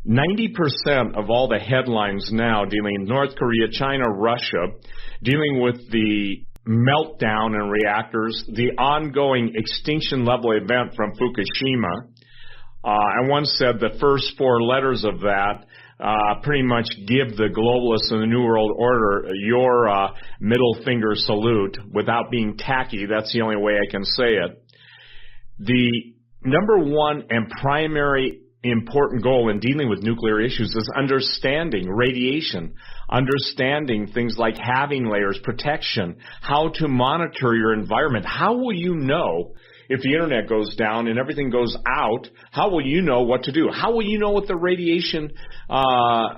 90% of all the headlines now dealing with North Korea, China, Russia, dealing with the meltdown in reactors, the ongoing extinction level event from Fukushima. I once said the first four letters of that pretty much give the globalists in the New World Order your middle finger salute without being tacky. That's the only way I can say it. The number one and primary important goal in dealing with nuclear issues is understanding radiation, understanding things like halving layers, protection, how to monitor your environment. How will you know if the internet goes down and everything goes out? How will you know what to do? How will you know what the radiation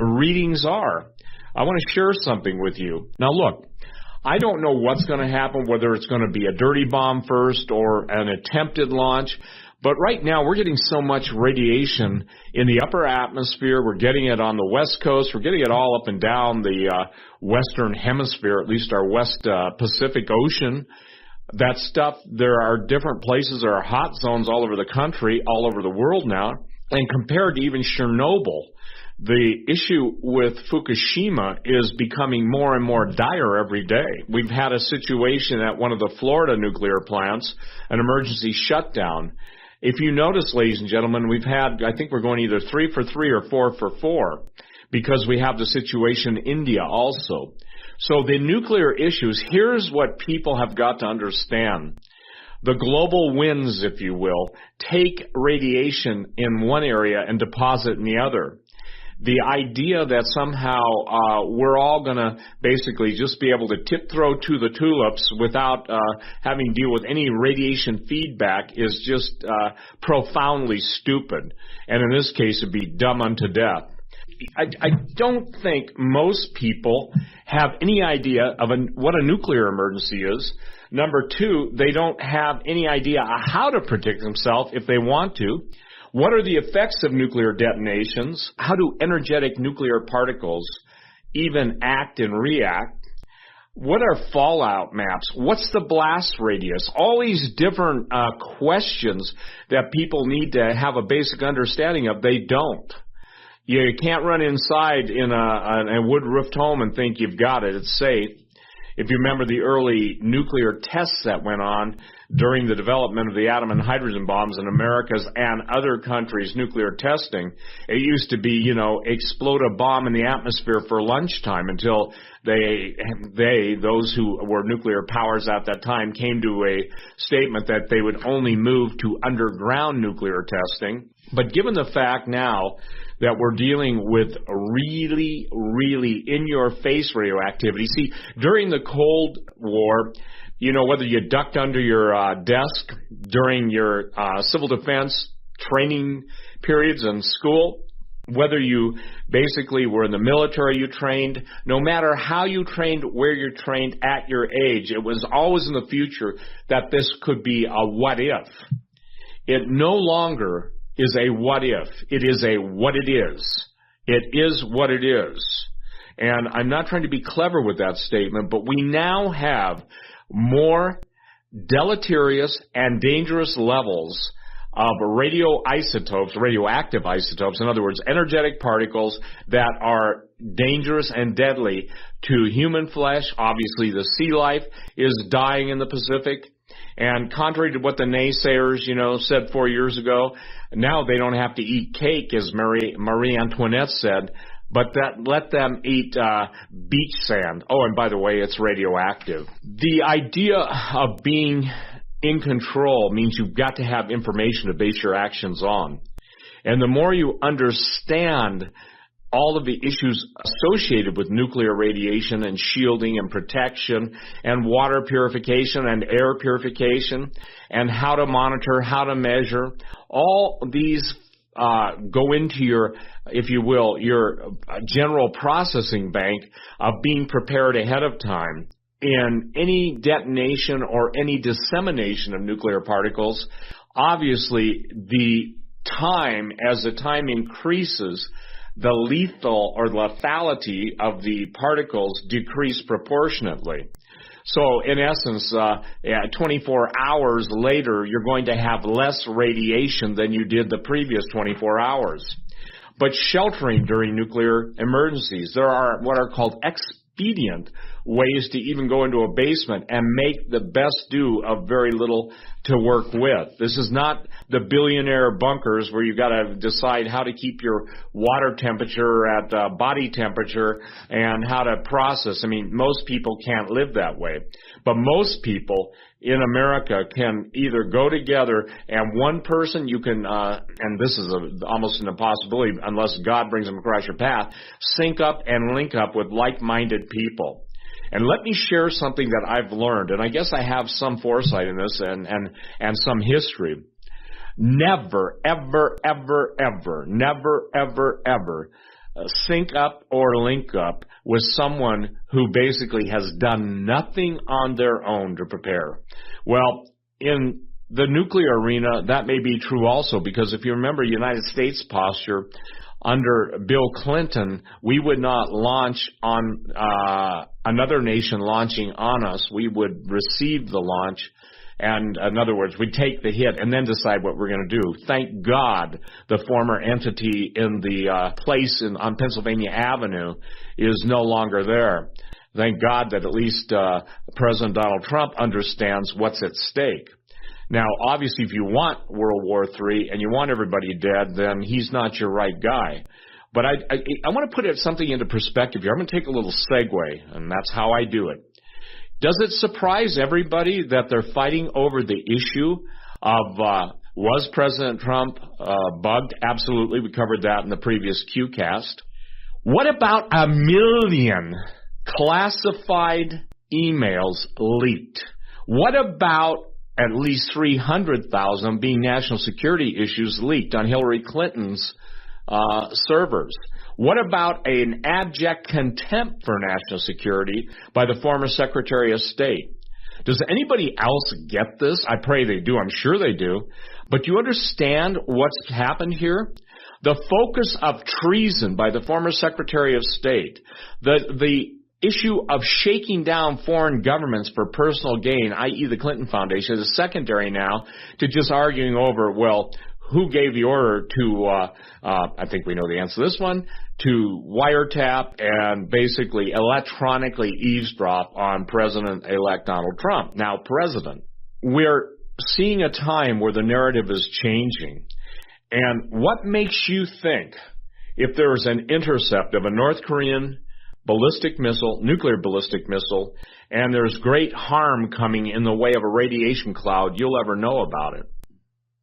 readings are? I want to share something with you. Now look, I don't know what's going to happen, whether it's going to be a dirty bomb first or an attempted launch. But right now, we're getting so much radiation in the upper atmosphere. We're getting it on the West Coast. We're getting it all up and down the Western Hemisphere, at least our West Pacific Ocean. That stuff, there are different places, there are hot zones all over the country, all over the world now. And compared to even Chernobyl, the issue with Fukushima is becoming more and more dire every day. We've had a situation at one of the Florida nuclear plants, an emergency shutdown. If you notice, ladies and gentlemen, we've had, I think we're going either 3 for 3 or 4 for 4 because we have the situation in India also. So the nuclear issues, here's what people have got to understand. The global winds, if you will, take radiation in one area and deposit in the other. The idea that somehow we're all going to basically just be able to tip-throw to the tulips without having to deal with any radiation feedback is just profoundly stupid. And in this case, it'd be dumb unto death. I don't think most people have any idea of what a nuclear emergency is. Number two, they don't have any idea how to protect themselves if they want to. What are the effects of nuclear detonations? How do energetic nuclear particles even act and react? What are fallout maps? What's the blast radius? All these different questions that people need to have a basic understanding of, they don't. You can't run inside in a wood-roofed home and think you've got it. It's safe. If you remember the early nuclear tests that went on during the development of the atom and hydrogen bombs in America's and other countries' nuclear testing, it used to be, explode a bomb in the atmosphere for lunchtime until those who were nuclear powers at that time came to a statement that they would only move to underground nuclear testing. But given the fact now that we're dealing with really, really in-your-face radioactivity. See, during the Cold War, whether you ducked under your desk during your civil defense training periods in school, whether you basically were in the military, you trained, no matter how you trained, where you trained at your age, it was always in the future that this could be a what if. It no longer is a what if. It is a what it is. It is what it is. And I'm not trying to be clever with that statement, but we now have more deleterious and dangerous levels of radioactive isotopes, in other words, energetic particles that are dangerous and deadly to human flesh. Obviously, the sea life is dying in the Pacific. And contrary to what the naysayers, said 4 years ago, now they don't have to eat cake, as Marie Antoinette said, but let them eat beach sand. Oh, and by the way, it's radioactive. The idea of being in control means you've got to have information to base your actions on. And the more you understand all of the issues associated with nuclear radiation and shielding and protection and water purification and air purification and how to monitor, how to measure, all these go into your, if you will, your general processing bank of being prepared ahead of time. In any detonation or any dissemination of nuclear particles, obviously as the time increases, the lethal or lethality of the particles decrease proportionately. So in essence, 24 hours later, you're going to have less radiation than you did the previous 24 hours. but sheltering during nuclear emergencies. There are what are called expedient ways to even go into a basement and make the best do of very little to work with. This is not the billionaire bunkers where you've got to decide how to keep your water temperature at body temperature and how to process. I mean, most people can't live that way. But most people in America can either go together and one person you can, and this is almost an impossibility unless God brings them across your path, sync up and link up with like-minded people. And let me share something that I've learned, and I guess I have some foresight in this and some history. Never, ever, ever, ever, never, ever, ever sync up or link up with someone who basically has done nothing on their own to prepare. Well, in the nuclear arena, that may be true also, because if you remember United States posture, under Bill Clinton, we would not launch on another nation launching on us. We would receive the launch, and in other words, we'd take the hit and then decide what we're going to do. Thank God the former entity in the place on Pennsylvania Avenue is no longer there. Thank God that at least President Donald Trump understands what's at stake. Now, obviously, if you want World War III and you want everybody dead, then he's not your right guy. But I want to put something into perspective here. I'm going to take a little segue, and that's how I do it. Does it surprise everybody that they're fighting over the issue of was President Trump bugged? Absolutely. We covered that in the previous QCast. What about 1 million classified emails leaked? What about at least 300,000 being national security issues leaked on Hillary Clinton's servers? What about an abject contempt for national security by the former Secretary of State? Does anybody else get this? I pray they do. I'm sure they do. But do you understand what's happened here? The focus of treason by the former Secretary of State, the issue of shaking down foreign governments for personal gain, i.e. the Clinton Foundation, is secondary now to just arguing over, well, who gave the order to, I think we know the answer to this one, to wiretap and basically electronically eavesdrop on President-elect Donald Trump, now President. We're seeing a time where the narrative is changing. And what makes you think, if there was an intercept of a North Korean ballistic missile, nuclear ballistic missile, and there's great harm coming in the way of a radiation cloud, you'll ever know about it?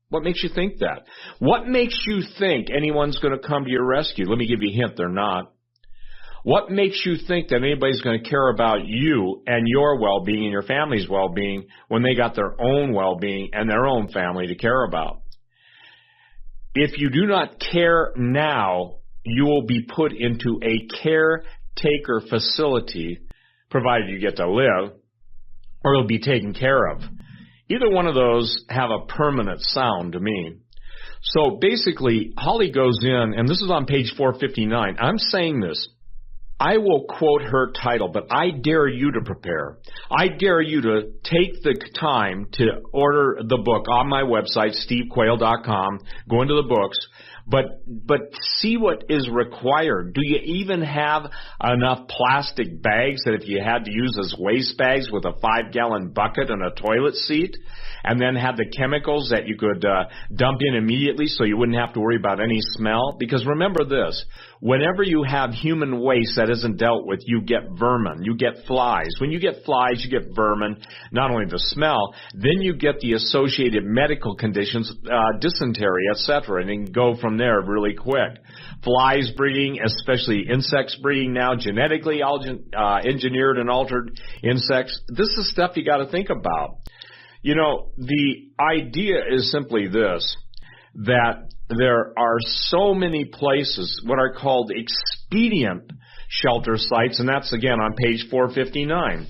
What makes you think that? What makes you think anyone's going to come to your rescue? Let me give you a hint, they're not. What makes you think that anybody's going to care about you and your well-being and your family's well-being when they got their own well-being and their own family to care about? If you do not care now, you will be put into a caretaker facility, provided you get to live, or you'll be taken care of. Either one of those have a permanent sound to me. So basically, Holly goes in, and this is on page 459. I'm saying this. I will quote her title, but I dare you to prepare. I dare you to take the time to order the book on my website, stevequayle.com, go into the books, but see what is required. Do you even have enough plastic bags that if you had to use as waste bags with a 5-gallon bucket and a toilet seat, and then have the chemicals that you could dump in immediately so you wouldn't have to worry about any smell? Because remember this, whenever you have human waste that isn't dealt with, you get vermin, you get flies. When you get flies, you get vermin, not only the smell, then you get the associated medical conditions, dysentery, etc., and then go from there really quick. Flies breeding, especially insects breeding now, genetically engineered and altered insects, this is stuff you got to think about. You know, the idea is simply this, that there are so many places, what are called expedient shelter sites, and that's again on page 459.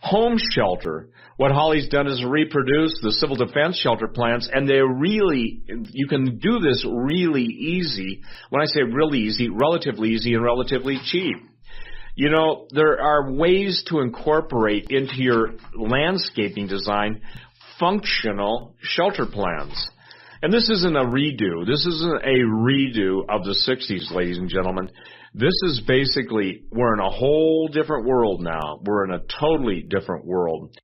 Home shelter. What Holly's done is reproduce the civil defense shelter plans, and they're really, you can do this really easy. When I say really easy, relatively easy and relatively cheap. You know, there are ways to incorporate into your landscaping design functional shelter plans. And this isn't a redo. This isn't a redo of the 60s, ladies and gentlemen. This is basically, we're in a whole different world now. We're in a totally different world.